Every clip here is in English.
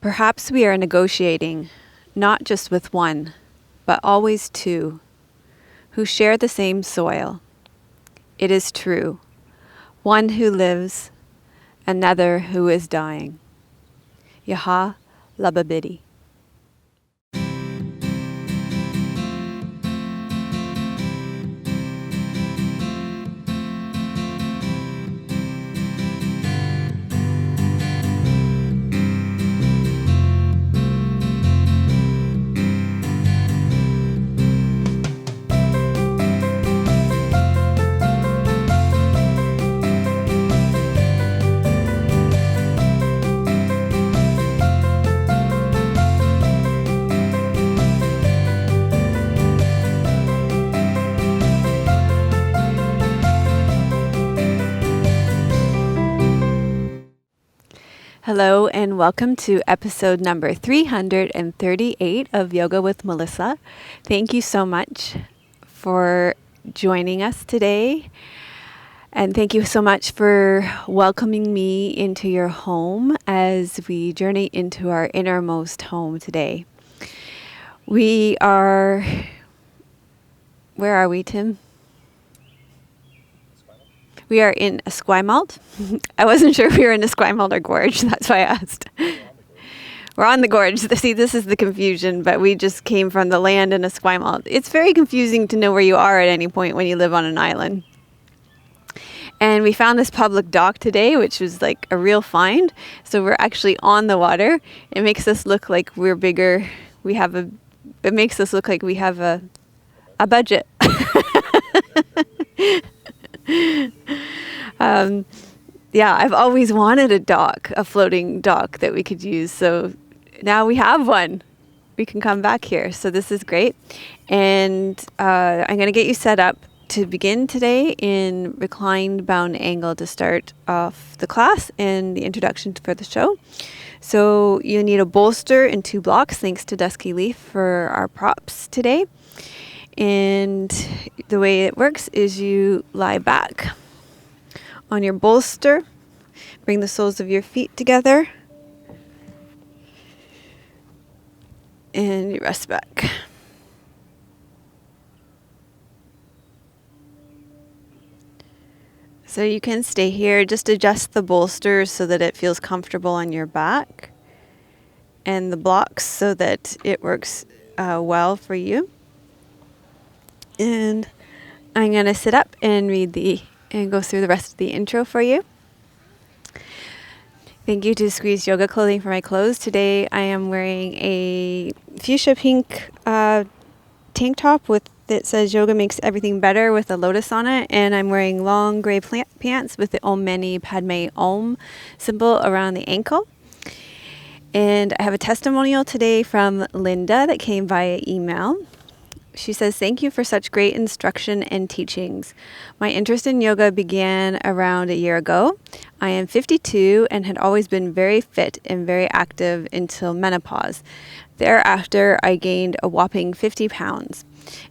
Perhaps we are negotiating, not just with one, but always two, who share the same soil. It is true. One who lives, another who is dying. Yaha Lababidi. Hello and welcome to episode number 338 of Yoga with Melissa. Thank you so much for joining us today. And thank you so much for welcoming me into your home as we journey into our innermost home today. Where are we, Tim? We are in Esquimalt. I wasn't sure if we were in Esquimalt or Gorge. That's why I asked. We're on the Gorge. See, this is the confusion, but we just came from the land in Esquimalt. It's very confusing to know where you are at any point when you live on an island. And we found this public dock today, which was like a real find. So we're actually on the water. It makes us look like we're bigger. It makes us look like we have a budget. I've always wanted a floating dock that we could use. So now we have one. We can come back here. So this is great. And I'm going to get you set up to begin today in reclined bound angle to start off the class and the introduction for the show. So you need a bolster and 2 blocks, thanks to Dusky Leaf for our props today. And the way it works is you lie back on your bolster, bring the soles of your feet together, and you rest back. So you can stay here, just adjust the bolster so that it feels comfortable on your back, and the blocks so that it works well for you. And I'm going to sit up and and go through the rest of the intro for you. Thank you to Squeeze Yoga Clothing for my clothes. Today I am wearing a fuchsia pink tank top that says Yoga Makes Everything Better with a lotus on it. And I'm wearing long gray pants with the Om Mani Padme Om symbol around the ankle. And I have a testimonial today from Linda that came via email. She says, "Thank you for such great instruction and teachings. My interest in yoga began around a year ago. I am 52 and had always been very fit and very active until menopause. Thereafter, I gained a whopping 50 pounds.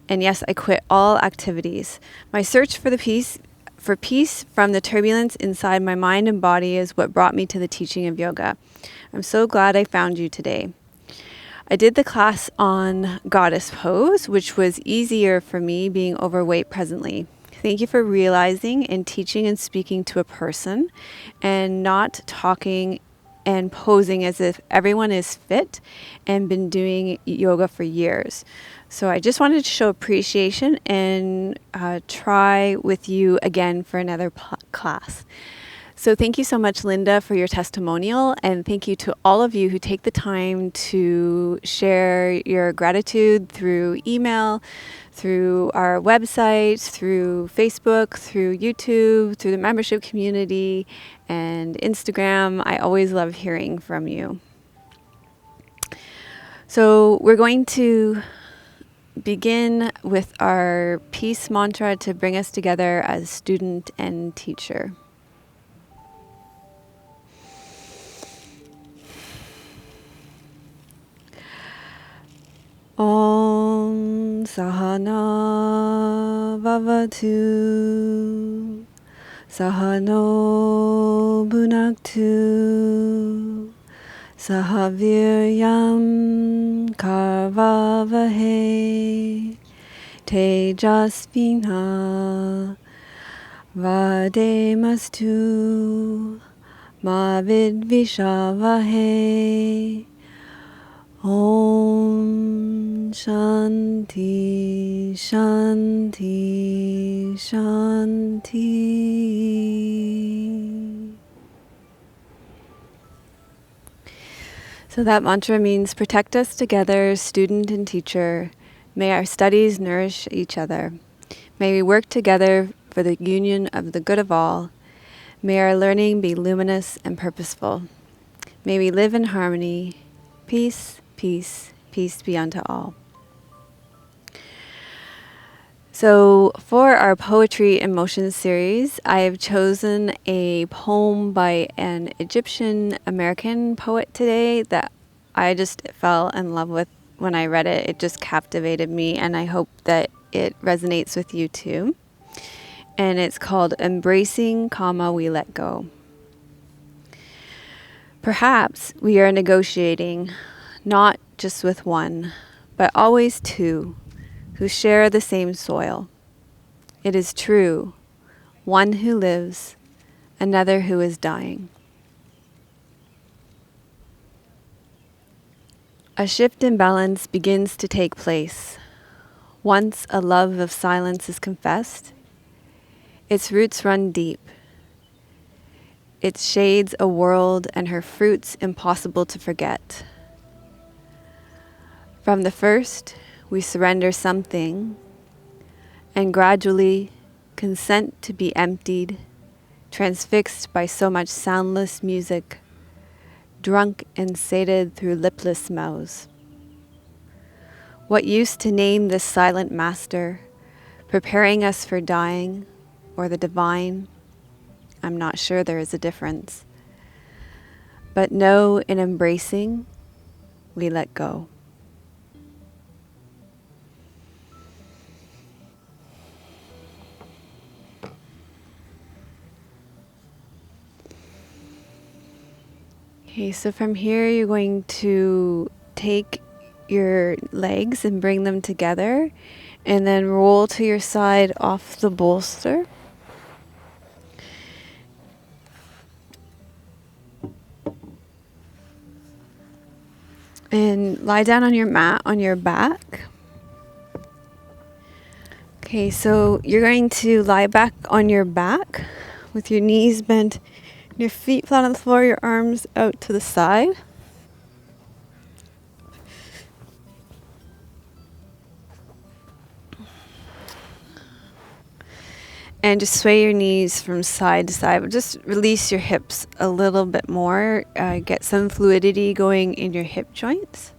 And yes, I quit all activities. My search for peace from the turbulence inside my mind and body is what brought me to the teaching of yoga. I'm so glad I found you today. I did the class on goddess pose, which was easier for me being overweight presently. Thank you for realizing and teaching and speaking to a person and not talking and posing as if everyone is fit and been doing yoga for years. So I just wanted to show appreciation and try with you again for another class." So thank you so much, Linda, for your testimonial, and thank you to all of you who take the time to share your gratitude through email, through our website, through Facebook, through YouTube, through the membership community, and Instagram. I always love hearing from you. So we're going to begin with our peace mantra to bring us together as student and teacher. Om Sahana Vavatu Sahano Bhunaktu Sahaviryam karvavahe tejasvina vademastu ma vidvishavahe. Om Shanti Shanti Shanti. So that mantra means protect us together, student and teacher. May our studies nourish each other. May we work together for the union of the good of all. May our learning be luminous and purposeful. May we live in harmony. Peace, peace, peace be unto all. So for our Poetry in Motion series, I have chosen a poem by an Egyptian American poet today that I just fell in love with when I read it. It just captivated me, and I hope that it resonates with you too. And it's called Embracing, We Let Go. Perhaps we are negotiating, not just with one, but always two, who share the same soil. It is true, one who lives, another who is dying. A shift in balance begins to take place. Once a love of silence is confessed, its roots run deep. It shades a world and her fruits impossible to forget. From the first, we surrender something and gradually consent to be emptied, transfixed by so much soundless music, drunk and sated through lipless mouths. What use to name this silent master, preparing us for dying or the divine? I'm not sure there is a difference. But know in embracing, we let go. Okay, so from here you're going to take your legs and bring them together and then roll to your side off the bolster. And lie down on your mat on your back. Okay, so you're going to lie back on your back with your knees bent, your feet flat on the floor, your arms out to the side. And just sway your knees from side to side, but just release your hips a little bit more. Get some fluidity going in your hip joints.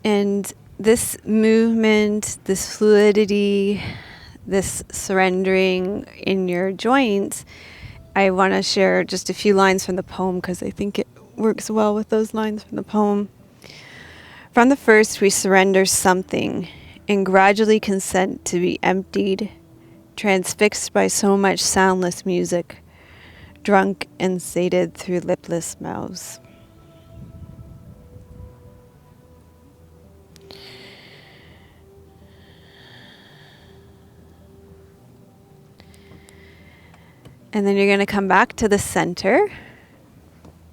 And this movement, this fluidity, this surrendering in your joints, I want to share just a few lines from the poem because I think it works well with those lines from the poem. From the first, we surrender something and gradually consent to be emptied, transfixed by so much soundless music, drunk and sated through lipless mouths. And then you're going to come back to the center.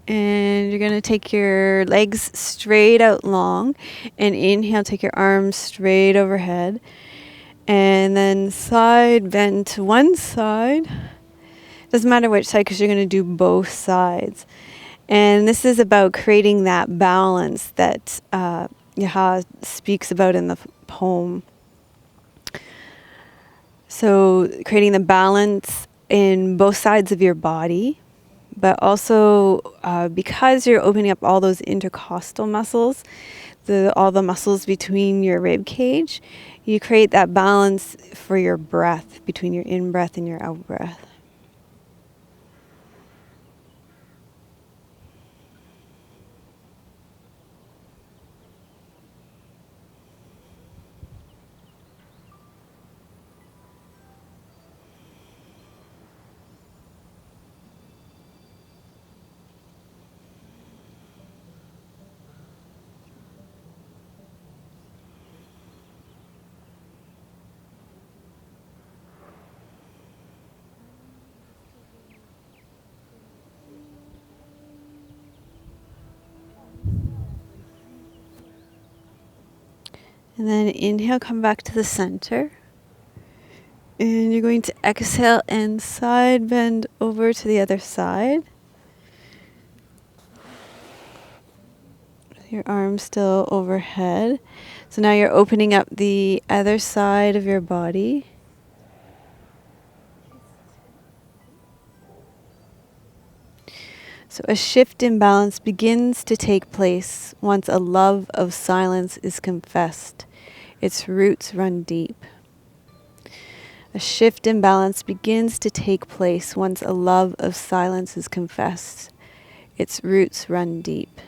And you're going to take your legs straight out long. And inhale, take your arms straight overhead. And then side bend to one side. Doesn't matter which side because you're going to do both sides. And this is about creating that balance that Yaha speaks about in the poem. So creating the balance in both sides of your body, but also because you're opening up all those intercostal muscles, all the muscles between your rib cage, You create that balance for your breath, between your in-breath and your out-breath. And then inhale, come back to the center. And you're going to exhale and side bend over to the other side. Your arms still overhead. So now you're opening up the other side of your body. So a shift in balance begins to take place once a love of silence is confessed. Its roots run deep. A shift in balance begins to take place once a love of silence is confessed. Its roots run deep.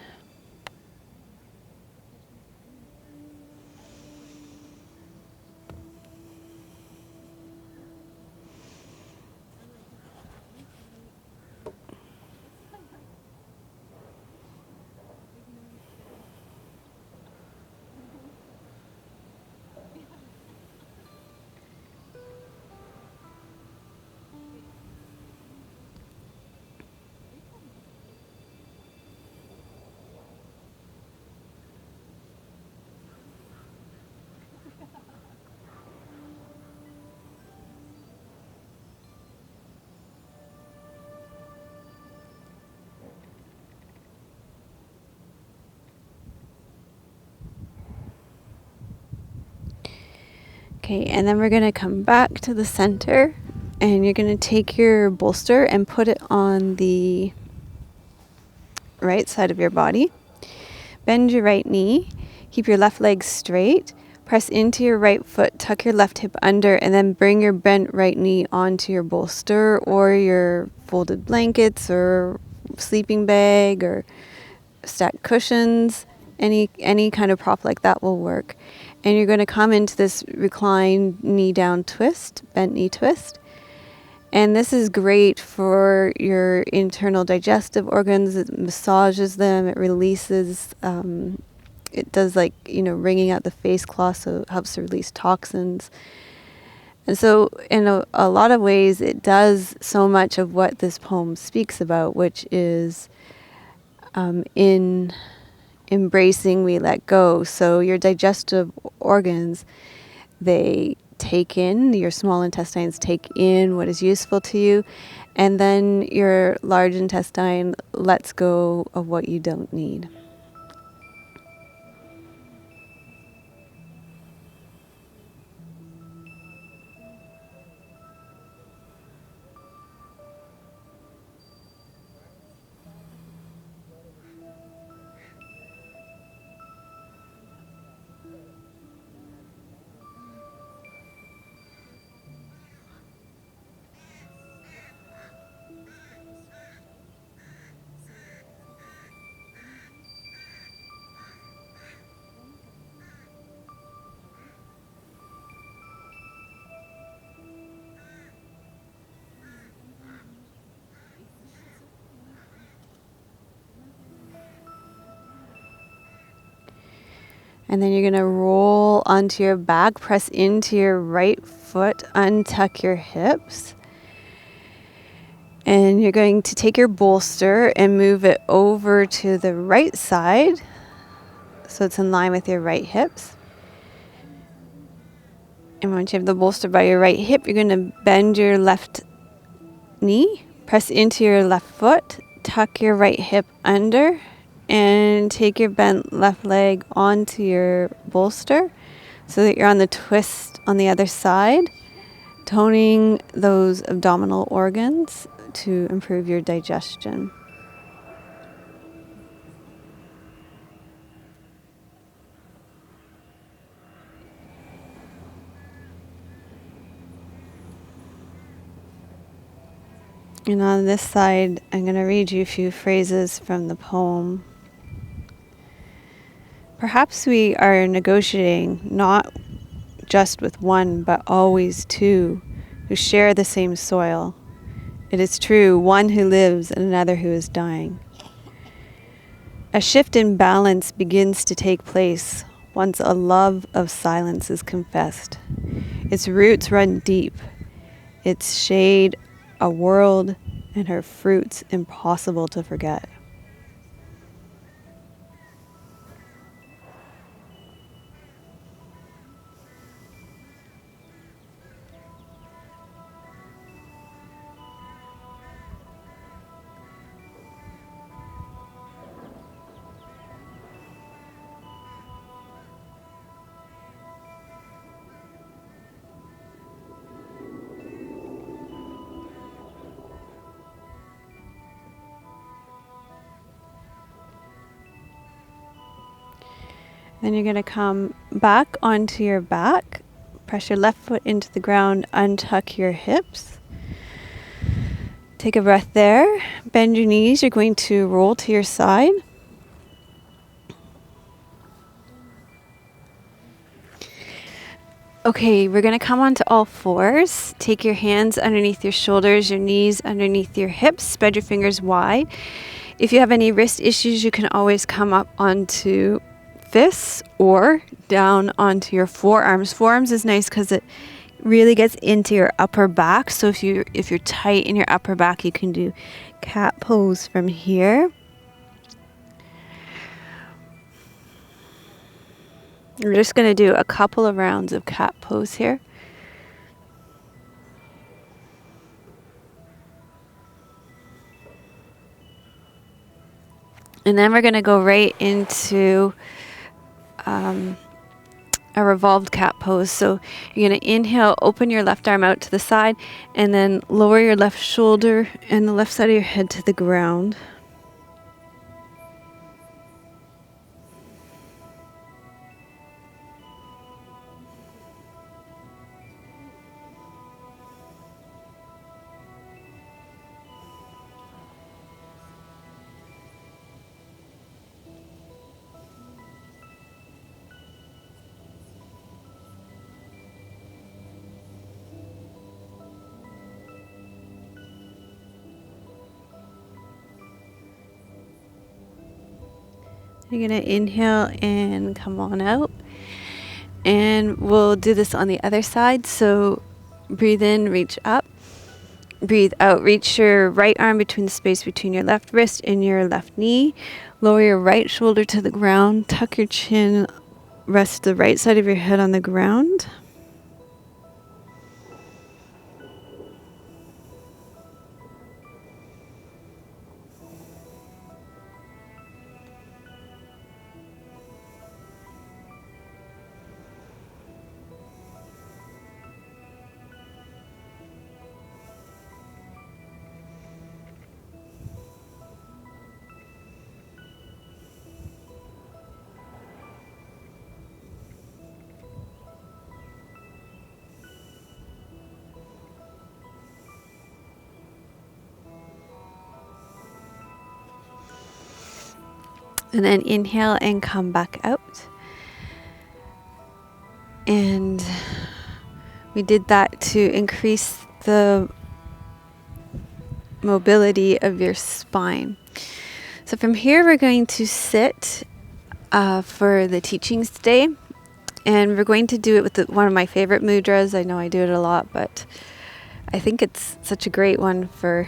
Okay, and then we're going to come back to the center, and you're going to take your bolster and put it on the right side of your body. Bend your right knee, keep your left leg straight, press into your right foot, tuck your left hip under, and then bring your bent right knee onto your bolster or your folded blankets or sleeping bag or stacked cushions. Any kind of prop like that will work. And you're going to come into this reclined knee down twist, bent knee twist. And this is great for your internal digestive organs. It massages them, it releases, it does wringing out the face cloth, so it helps to release toxins. And so in a lot of ways, it does so much of what this poem speaks about, which is in embracing, we let go. So your digestive organs, they take in, your small intestines take in what is useful to you, and then your large intestine lets go of what you don't need. And then you're going to roll onto your back, press into your right foot, untuck your hips. And you're going to take your bolster and move it over to the right side, so it's in line with your right hips. And once you have the bolster by your right hip, you're going to bend your left knee, press into your left foot, tuck your right hip under, and take your bent left leg onto your bolster so that you're on the twist on the other side, toning those abdominal organs to improve your digestion. And on this side, I'm going to read you a few phrases from the poem. Perhaps we are negotiating not just with one, but always two who share the same soil. It is true, one who lives and another who is dying. A shift in balance begins to take place once a love of silence is confessed. Its roots run deep, its shade a world, and her fruits impossible to forget. Then you're going to come back onto your back, press your left foot into the ground, untuck your hips. Take a breath there, bend your knees, you're going to roll to your side. Okay, we're going to come onto all fours. Take your hands underneath your shoulders, your knees underneath your hips, spread your fingers wide. If you have any wrist issues, you can always come up onto fists or down onto your forearms. Forearms is nice because it really gets into your upper back. So if you're tight in your upper back, you can do cat pose from here. We're just going to do a couple of rounds of cat pose here. And then we're going to go right into a revolved cat pose. So you're going to inhale, open your left arm out to the side, and then lower your left shoulder and the left side of your head to the ground. You're going to inhale and come on out. And we'll do this on the other side. So breathe in, reach up. Breathe out, reach your right arm between the space between your left wrist and your left knee. Lower your right shoulder to the ground. Tuck your chin. Rest the right side of your head on the ground. And then inhale and come back out. And we did that to increase the mobility of your spine. So from here, we're going to sit for the teachings today. And we're going to do it with one of my favorite mudras. I know I do it a lot, but I think it's such a great one for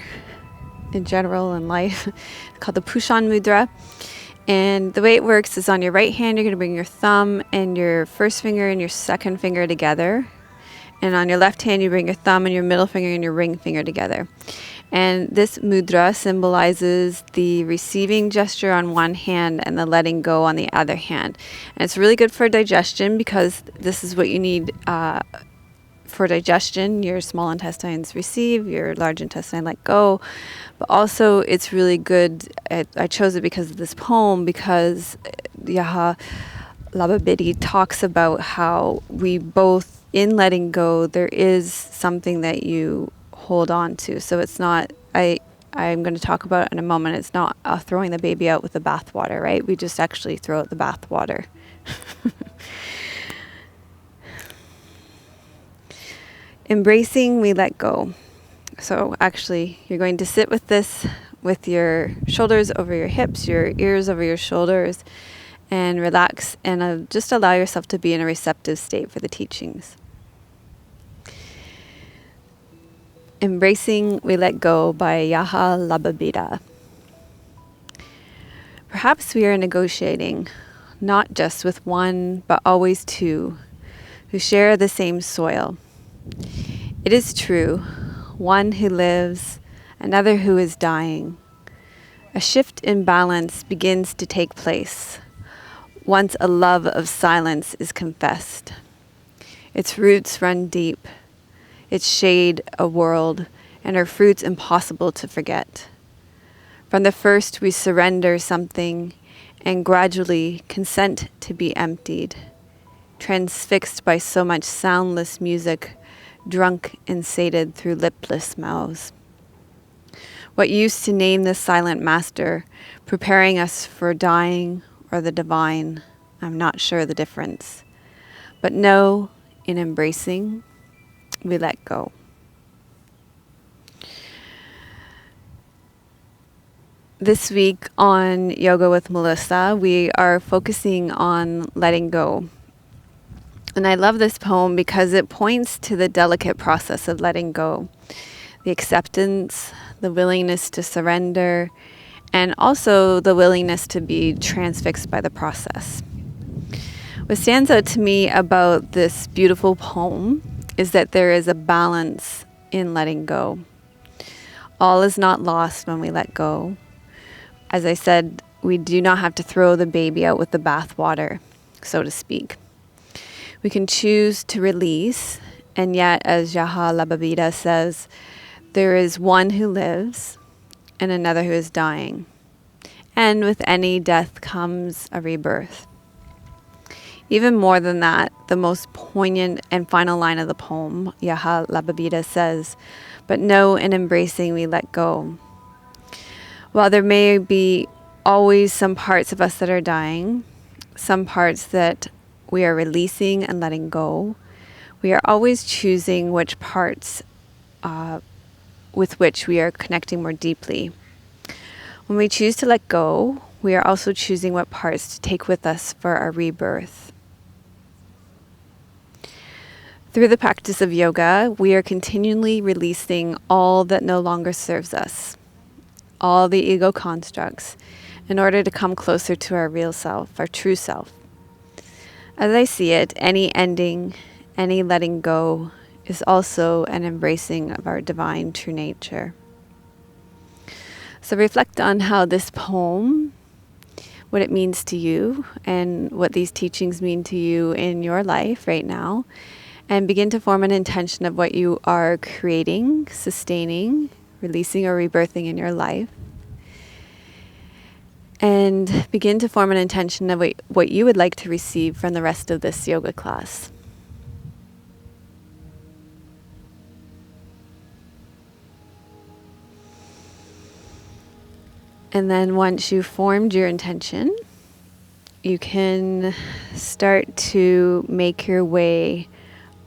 in general in life. It's called the Pushan Mudra. And the way it works is on your right hand, you're going to bring your thumb and your first finger and your second finger together. And on your left hand, you bring your thumb and your middle finger and your ring finger together. And this mudra symbolizes the receiving gesture on one hand and the letting go on the other hand. And it's really good for digestion because this is what you need for digestion. Your small intestines receive, your large intestine let go. But also it's really good. I chose it because of this poem, because Yaha Lababidi talks about how we both, in letting go, there is something that you hold on to. So it's not I'm going to talk about in a moment, it's not throwing the baby out with the bathwater, right? We just actually throw out the bathwater. Embracing, we let go. So actually, you're going to sit with this with your shoulders over your hips, your ears over your shoulders, and relax and just allow yourself to be in a receptive state for the teachings. Embracing, we let go by Yaha Lababida. Perhaps we are negotiating, not just with one, but always two, who share the same soil. It is true, one who lives, another who is dying. A shift in balance begins to take place once a love of silence is confessed. Its roots run deep, its shade a world, and her fruits impossible to forget. From the first we surrender something and gradually consent to be emptied, transfixed by so much soundless music, drunk and sated through lipless mouths. What used to name the silent master, preparing us for dying or the divine, I'm not sure the difference. But know, in embracing, we let go. This week on Yoga with Melissa, we are focusing on letting go. And I love this poem because it points to the delicate process of letting go, the acceptance, the willingness to surrender, and also the willingness to be transfixed by the process. What stands out to me about this beautiful poem is that there is a balance in letting go. All is not lost when we let go. As I said, we do not have to throw the baby out with the bathwater, so to speak. We can choose to release, and yet, as Yaha Lababida says, there is one who lives and another who is dying. And with any death comes a rebirth. Even more than that, the most poignant and final line of the poem, Yaha Lababida says, "But know in embracing we let go." While there may be always some parts of us that are dying, some parts that we are releasing and letting go, we are always choosing which parts with which we are connecting more deeply. When we choose to let go, we are also choosing what parts to take with us for our rebirth. Through the practice of yoga, we are continually releasing all that no longer serves us, all the ego constructs, in order to come closer to our real self, our true self. As I see it, any ending, any letting go is also an embracing of our divine true nature. So reflect on how this poem, what it means to you, and what these teachings mean to you in your life right now, and begin to form an intention of what you are creating, sustaining, releasing, or rebirthing in your life. And begin to form an intention of what you would like to receive from the rest of this yoga class. And then once you've formed your intention, you can start to make your way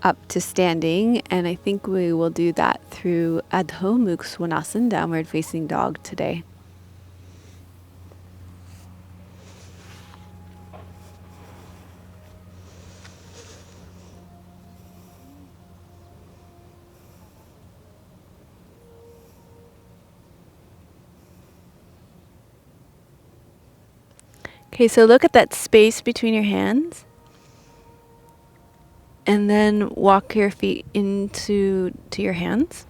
up to standing. And I think we will do that through Adho Mukha Svanasana, downward facing dog today. Okay, so look at that space between your hands. And then walk your feet into your hands.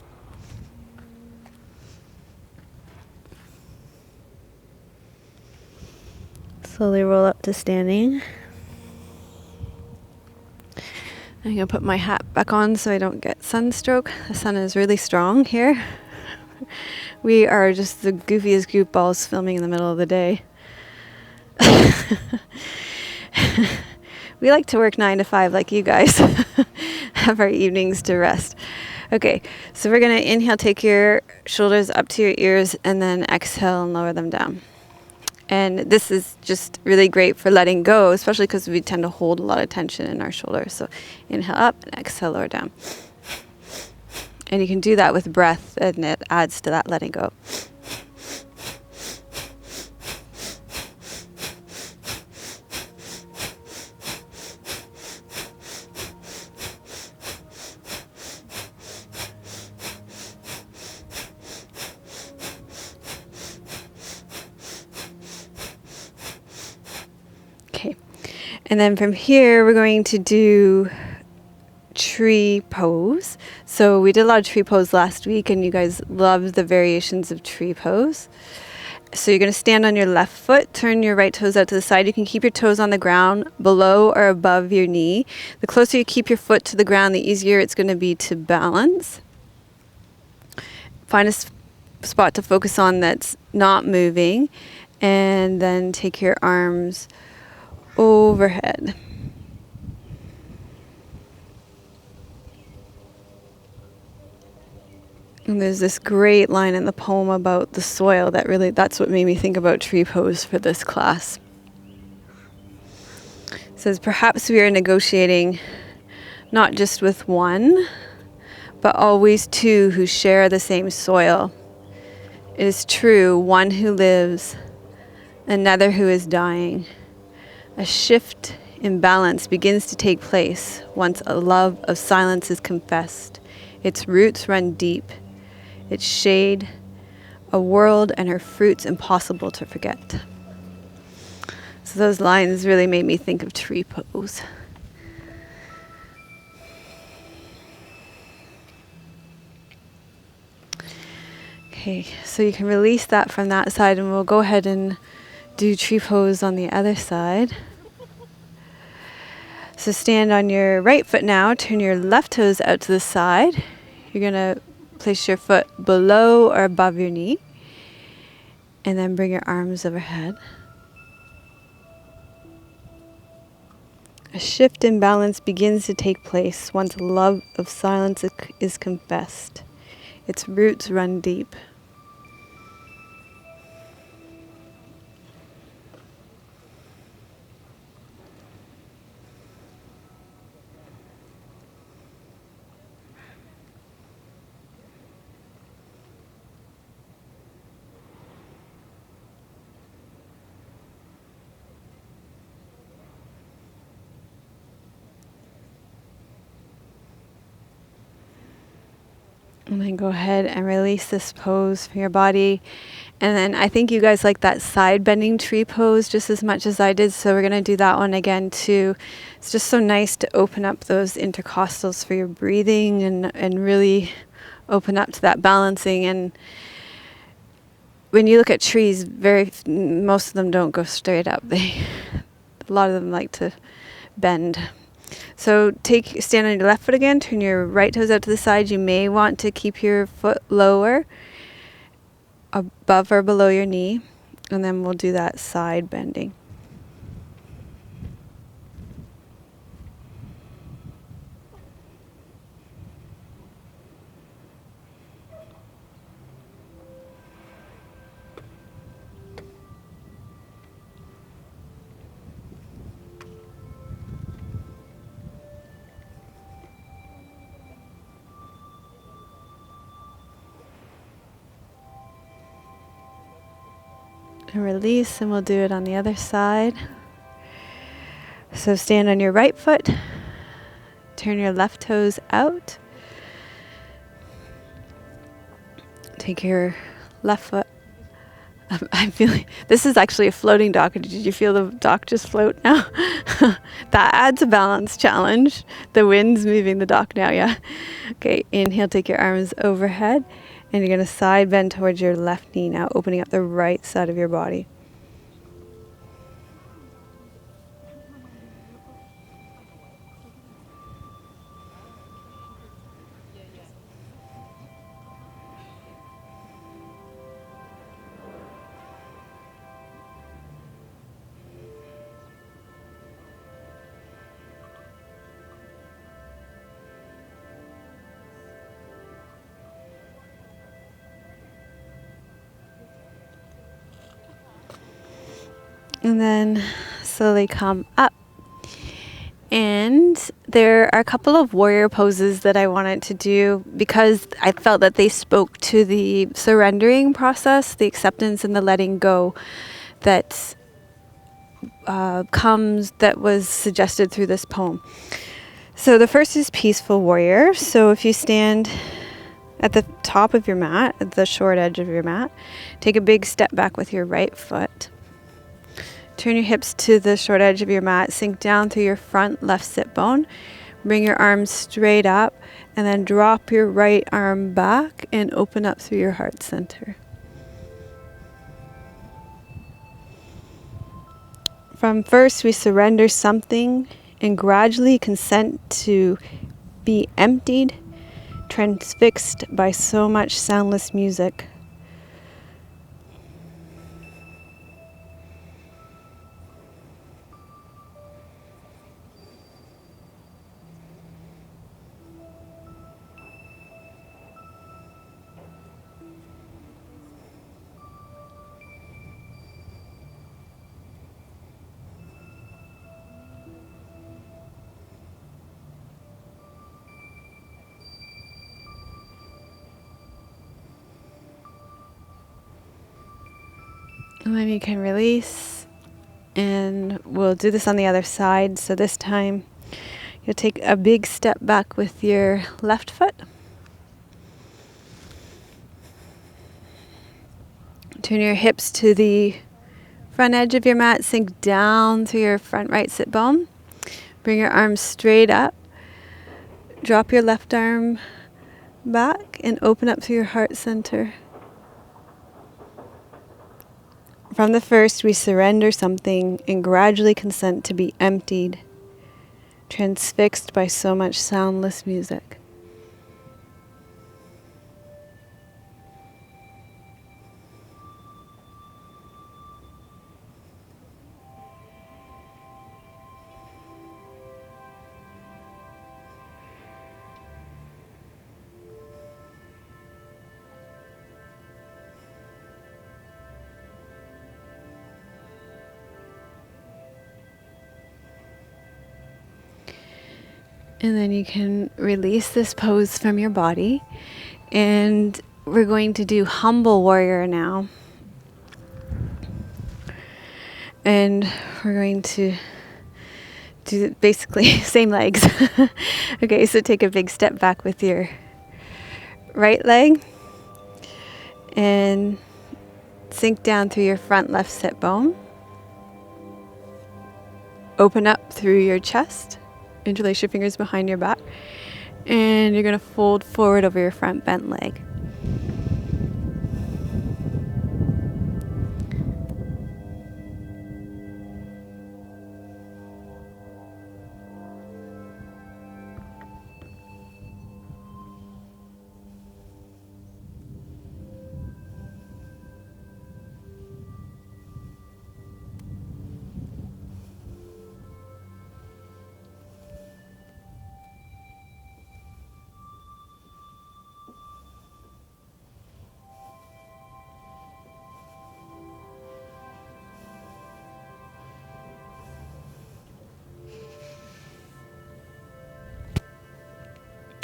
Slowly roll up to standing. I'm going to put my hat back on so I don't get sunstroke. The sun is really strong here. We are just the goofiest goofballs filming in the middle of the day. We like to work 9 to 5 like you guys. Have our evenings to rest. Okay, so we're going to inhale, take your shoulders up to your ears, and then exhale and lower them down. And this is just really great for letting go, especially because we tend to hold a lot of tension in our shoulders. So inhale up and exhale, lower down. And you can do that with breath, and it adds to that letting go. Okay, and then from here we're going to do tree pose. So we did a lot of tree pose last week, and you guys loved the variations of tree pose. So you're going to stand on your left foot, turn your right toes out to the side. You can keep your toes on the ground below or above your knee. The closer you keep your foot to the ground, the easier it's going to be to balance. Find a spot to focus on that's not moving, and then take your arms overhead. And there's this great line in the poem about the soil that's what made me think about tree pose for this class. It says, perhaps we are negotiating not just with one, but always two who share the same soil. It is true, one who lives, another who is dying. A shift in balance begins to take place once a love of silence is confessed. Its roots run deep. Its shade, a world and her fruits impossible to forget. So those lines really made me think of tree pose. Okay, so you can release that from that side, and we'll go ahead and do tree pose on the other side. So stand on your right foot now, turn your left toes out to the side. You're going to place your foot below or above your knee, and then bring your arms overhead. A shift in balance begins to take place once love of silence is confessed. Its roots run deep. And then go ahead and release this pose from your body. And then I think you guys like that side bending tree pose just as much as I did. So we're going to do that one again too. It's just so nice to open up those intercostals for your breathing and really open up to that balancing. And when you look at trees, most of them don't go straight up. A lot of them like to bend. So stand on your left foot again, turn your right toes out to the side. You may want to keep your foot lower, above or below your knee, and then we'll do that side bending. And release, and we'll do it on the other side. So stand on your right foot, turn your left toes out, take your left foot. I'm feeling, this is actually a floating dock. Did you feel the dock just float now? That adds a balance challenge. The wind's moving the dock now, yeah? Okay, inhale, take your arms overhead, and you're going to side bend towards your left knee now, opening up the right side of your body. And then slowly come up. And there are a couple of warrior poses that I wanted to do because I felt that they spoke to the surrendering process, the acceptance and the letting go that that was suggested through this poem. So the first is peaceful warrior. So if you stand at the top of your mat, at the short edge of your mat, take a big step back with your right foot. Turn your hips to the short edge of your mat, sink down through your front left sit bone, bring your arms straight up, and then drop your right arm back and open up through your heart center. From first, we surrender something and gradually consent to be emptied, transfixed by so much soundless music. And then you can release, and we'll do this on the other side. So this time you'll take a big step back with your left foot. Turn your hips to the front edge of your mat, sink down through your front right sit bone. Bring your arms straight up. Drop your left arm back and open up through your heart center. From the first, we surrender something and gradually consent to be emptied, transfixed by so much soundless music. And then you can release this pose from your body. And we're going to do humble warrior now. And we're going to do basically same legs. Okay, so take a big step back with your right leg. And sink down through your front left sit bone. Open up through your chest. Interlace your fingers behind your back, and you're going to fold forward over your front bent leg.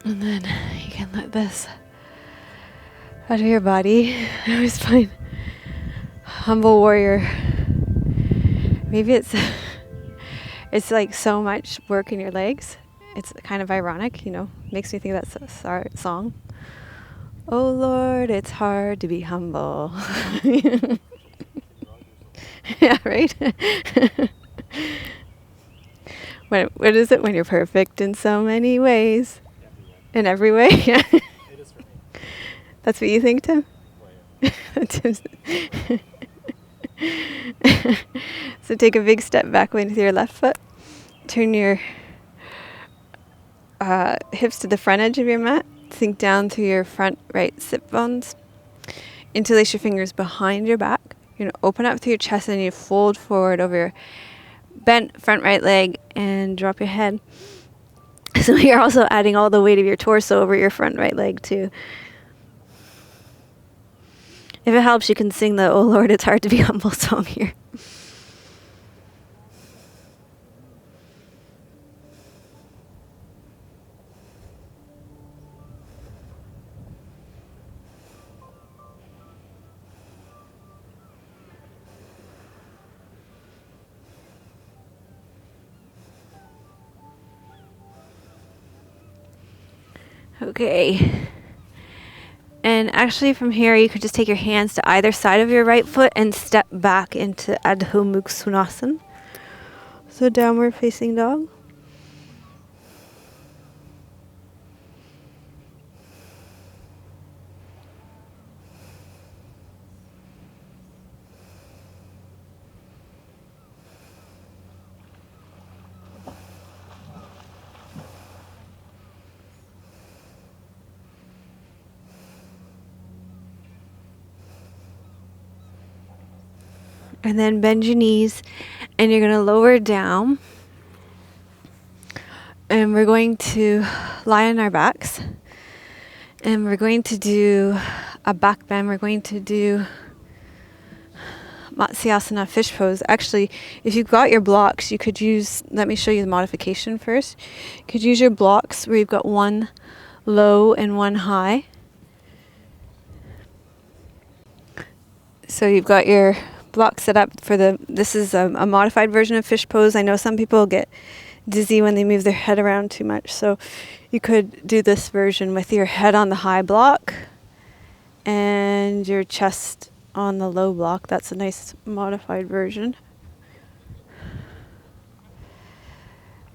And then you can let this out of your body. It was fine. Humble warrior. Maybe it's like so much work in your legs. It's kind of ironic, makes me think of that song. Oh Lord, it's hard to be humble. Yeah, right? What is it? When you're perfect in so many ways. In every way? Yeah. It is for me. That's what you think, Tim? Oh, yeah. So take a big step back with your left foot. Turn your hips to the front edge of your mat. Sink down through your front right sit bones. Interlace your fingers behind your back. You're going to open up through your chest and you fold forward over your bent front right leg and drop your head. So you're also adding all the weight of your torso over your front right leg too. If it helps, you can sing the "Oh Lord, it's hard to be humble" song here. Okay. And actually from here, you could just take your hands to either side of your right foot and step back into Adho Mukha Svanasana. So downward facing dog. And then bend your knees and you're going to lower down. And we're going to lie on our backs. And we're going to do a back bend. We're going to do Matsyasana fish pose. Actually, if you've got your blocks, you could use, let me show you the modification first. You could use your blocks where you've got one low and one high. So you've got your block set up for this is a modified version of fish pose. I know some people get dizzy when they move their head around too much. So you could do this version with your head on the high block and your chest on the low block. That's a nice modified version.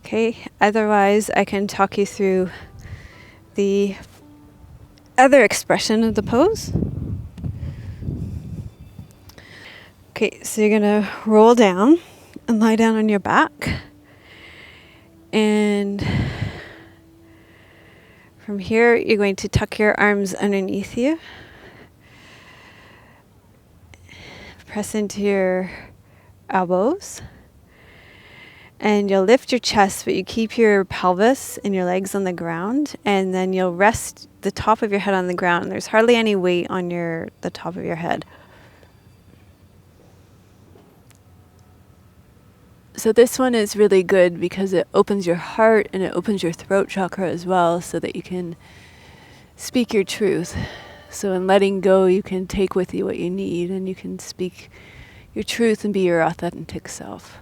Okay, otherwise I can talk you through the other expression of the pose. Okay, so you're going to roll down and lie down on your back. And from here, you're going to tuck your arms underneath you. Press into your elbows. And you'll lift your chest, but you keep your pelvis and your legs on the ground. And then you'll rest the top of your head on the ground. And there's hardly any weight on the top of your head. So this one is really good because it opens your heart and it opens your throat chakra as well so that you can speak your truth. So in letting go, you can take with you what you need and you can speak your truth and be your authentic self.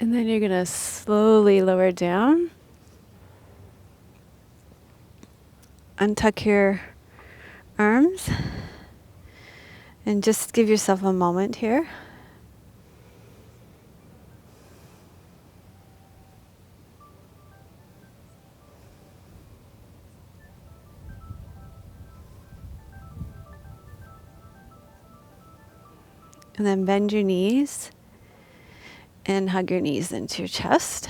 And then you're going to slowly lower down. Untuck your arms. And just give yourself a moment here. And then bend your knees. And hug your knees into your chest.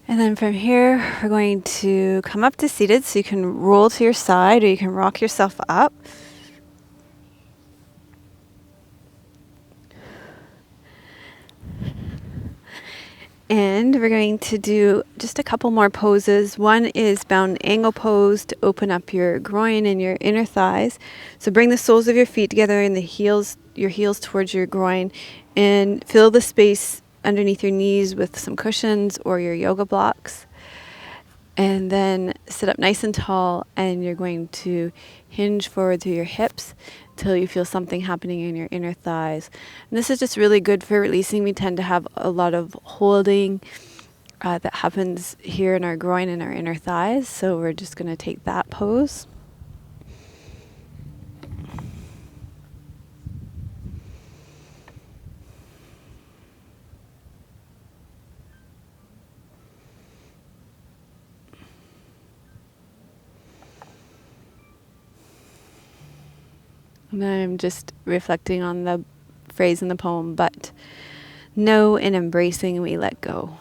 And then from here, we're going to come up to seated, so you can roll to your side or you can rock yourself up. And we're going to do just a couple more poses. One is bound angle pose to open up your groin and your inner thighs. So bring the soles of your feet together and your heels towards your groin, and fill the space underneath your knees with some cushions or your yoga blocks. And then sit up nice and tall, and you're going to hinge forward through your hips till you feel something happening in your inner thighs. And this is just really good for releasing. We tend to have a lot of holding that happens here in our groin and our inner thighs. So we're just going to take that pose. And I'm just reflecting on the phrase in the poem, but know in embracing we let go.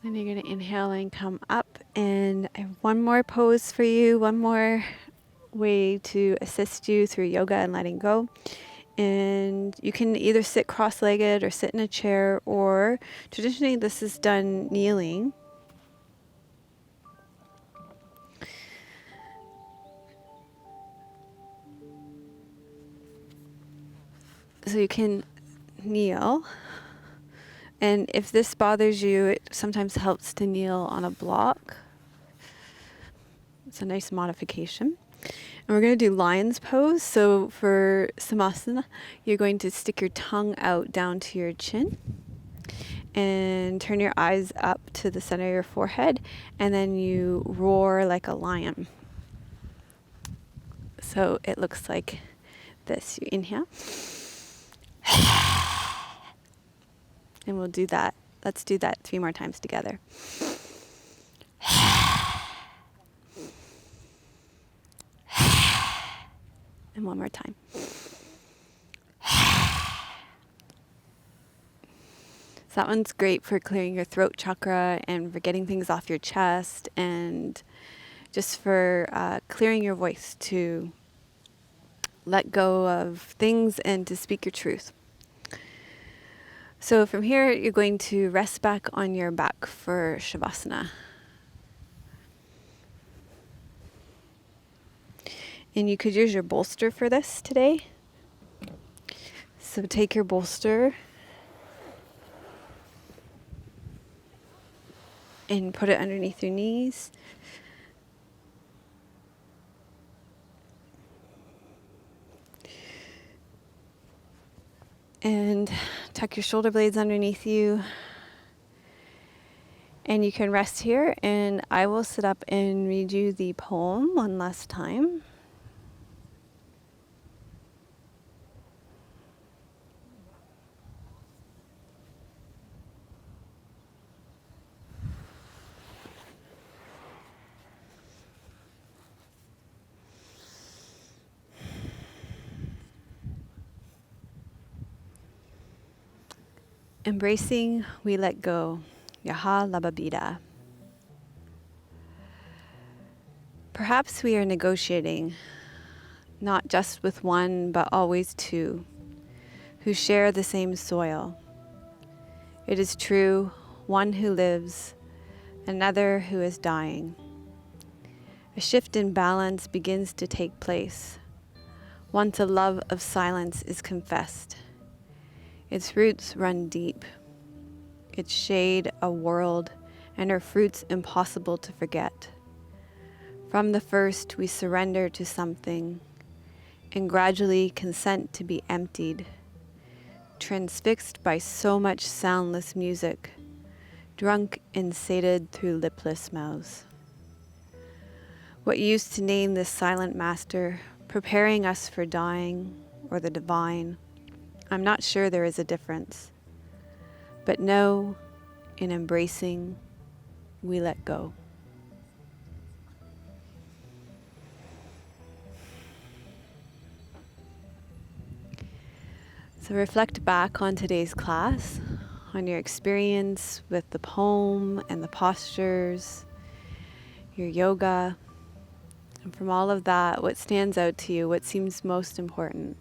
Then you're going to inhale and come up. And I have one more pose for you, one more way to assist you through yoga and letting go. And you can either sit cross-legged or sit in a chair, or traditionally this is done kneeling. So you can kneel. And if this bothers you, it sometimes helps to kneel on a block. It's a nice modification. And we're going to do lion's pose. So for Samasana, you're going to stick your tongue out down to your chin and turn your eyes up to the center of your forehead, and then you roar like a lion. So it looks like this. You inhale. And we'll do that. Let's do that 3 more times together. And one more time. So that one's great for clearing your throat chakra and for getting things off your chest, and just for clearing your voice to let go of things and to speak your truth. So from here, you're going to rest back on your back for Shavasana. And you could use your bolster for this today. So take your bolster and put it underneath your knees. And tuck your shoulder blades underneath you. And you can rest here, and I will sit up and read you the poem one last time. Embracing, we let go. Yaha Lababida. Perhaps we are negotiating, not just with one, but always two, who share the same soil. It is true, one who lives, another who is dying. A shift in balance begins to take place. Once a love of silence is confessed. Its roots run deep. Its shade a world, and her fruits impossible to forget. From the first, we surrender to something, and gradually consent to be emptied, transfixed by so much soundless music, drunk and sated through lipless mouths. What used to name this silent master, preparing us for dying or the divine, I'm not sure there is a difference. But no, in embracing, we let go. So reflect back on today's class, on your experience with the poem and the postures, your yoga, and from all of that, what stands out to you, what seems most important.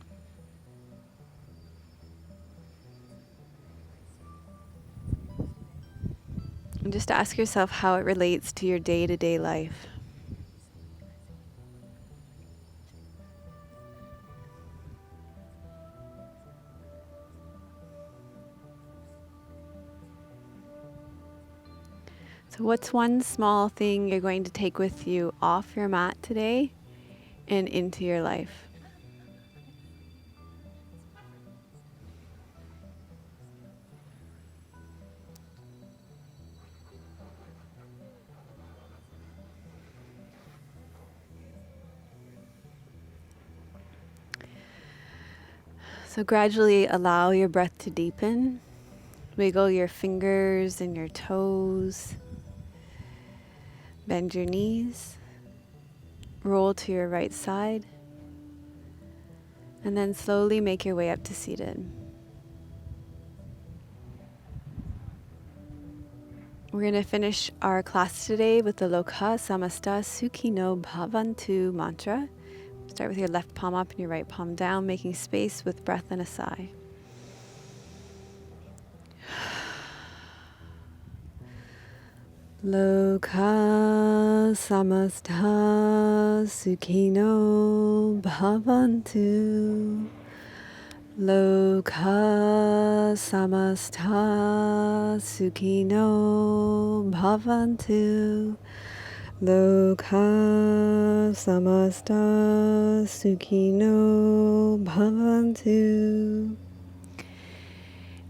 And just ask yourself how it relates to your day-to-day life. So what's one small thing you're going to take with you off your mat today and into your life? So gradually allow your breath to deepen. Wiggle your fingers and your toes. Bend your knees. Roll to your right side. And then slowly make your way up to seated. We're going to finish our class today with the Loka Samasta Sukhino Bhavantu mantra. Start with your left palm up and your right palm down, making space with breath and a sigh. Loka samasta sukhino bhavantu. Loka samasta sukhino bhavantu. Loka samasta sukhino bhavantu.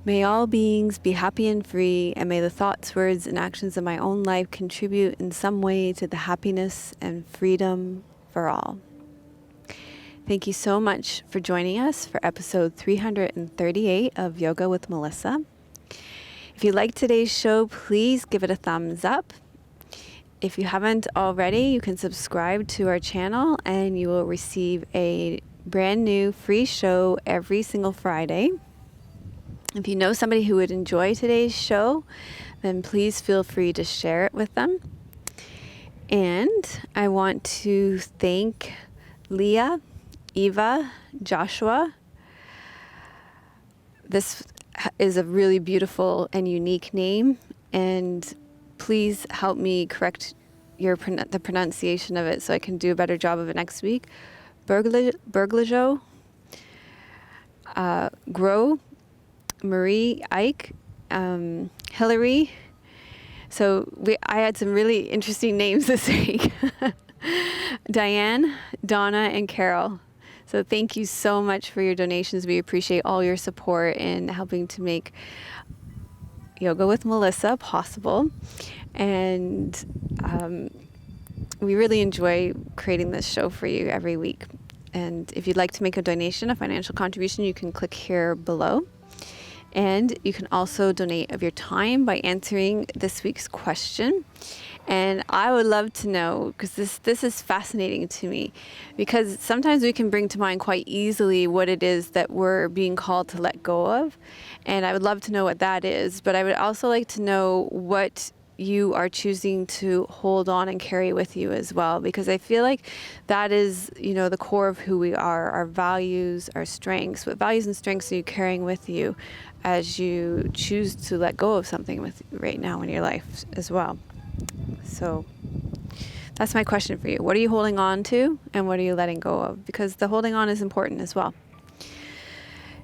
May all beings be happy and free, and may the thoughts, words, and actions of my own life contribute in some way to the happiness and freedom for all. Thank you so much for joining us for episode 338 of Yoga with Melissa. If you liked today's show, please give it a thumbs up. If you haven't already, you can subscribe to our channel and you will receive a brand new free show every single Friday. If you know somebody who would enjoy today's show, then please feel free to share it with them. And I want to thank Leah, Eva, Joshua. This is a really beautiful and unique name, and please help me correct the pronunciation of it so I can do a better job of it next week. Burglajo, Grow, Marie, Ike, Hillary. So I had some really interesting names this week. Diane, Donna, and Carol. So thank you so much for your donations. We appreciate all your support in helping to make Yoga with Melissa possible. And we really enjoy creating this show for you every week. And if you'd like to make a donation, a financial contribution, you can click here below. And you can also donate of your time by answering this week's question. And I would love to know, because this is fascinating to me, because sometimes we can bring to mind quite easily what it is that we're being called to let go of. And I would love to know what that is. But I would also like to know what you are choosing to hold on and carry with you as well, because I feel like that is, the core of who we are, our values, our strengths. What values and strengths are you carrying with you as you choose to let go of something with right now in your life as well? So that's my question for you. What are you holding on to and what are you letting go of? Because the holding on is important as well.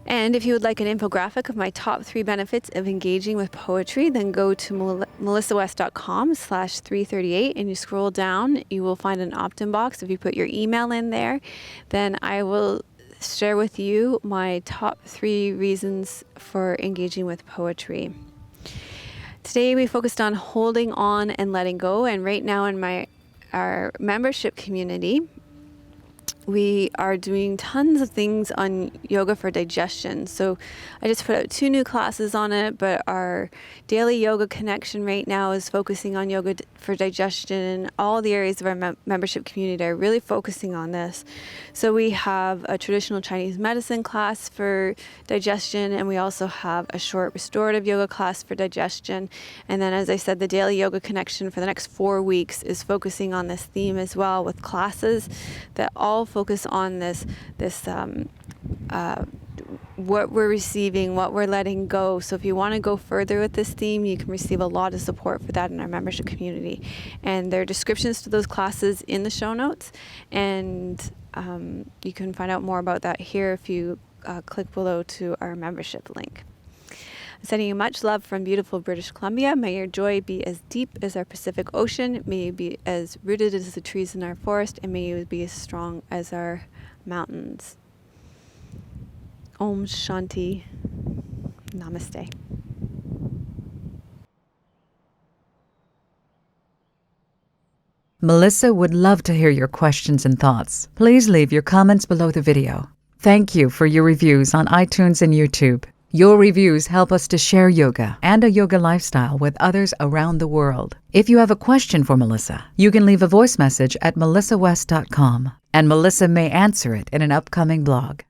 And if you would like an infographic of my top 3 benefits of engaging with poetry, then go to melissawest.com/338 and you scroll down. You will find an opt-in box. If you put your email in there, then I will share with you my top 3 reasons for engaging with poetry. Today we focused on holding on and letting go. And right now in our membership community, we are doing tons of things on yoga for digestion. So I just put out 2 new classes on it, but our daily yoga connection right now is focusing on yoga for digestion. All the areas of our membership community are really focusing on this. So we have a traditional Chinese medicine class for digestion, and we also have a short restorative yoga class for digestion. And then, as I said, the daily yoga connection for the next 4 weeks is focusing on this theme as well, with classes that all focus on this what we're receiving, what we're letting go. So if you want to go further with this theme, you can receive a lot of support for that in our membership community. And there are descriptions to those classes in the show notes, and you can find out more about that here if you click below to our membership link. Sending you much love from beautiful British Columbia. May your joy be as deep as our Pacific Ocean. May you be as rooted as the trees in our forest. And may you be as strong as our mountains. Om Shanti. Namaste. Melissa would love to hear your questions and thoughts. Please leave your comments below the video. Thank you for your reviews on iTunes and YouTube. Your reviews help us to share yoga and a yoga lifestyle with others around the world. If you have a question for Melissa, you can leave a voice message at melissawest.com, and Melissa may answer it in an upcoming blog.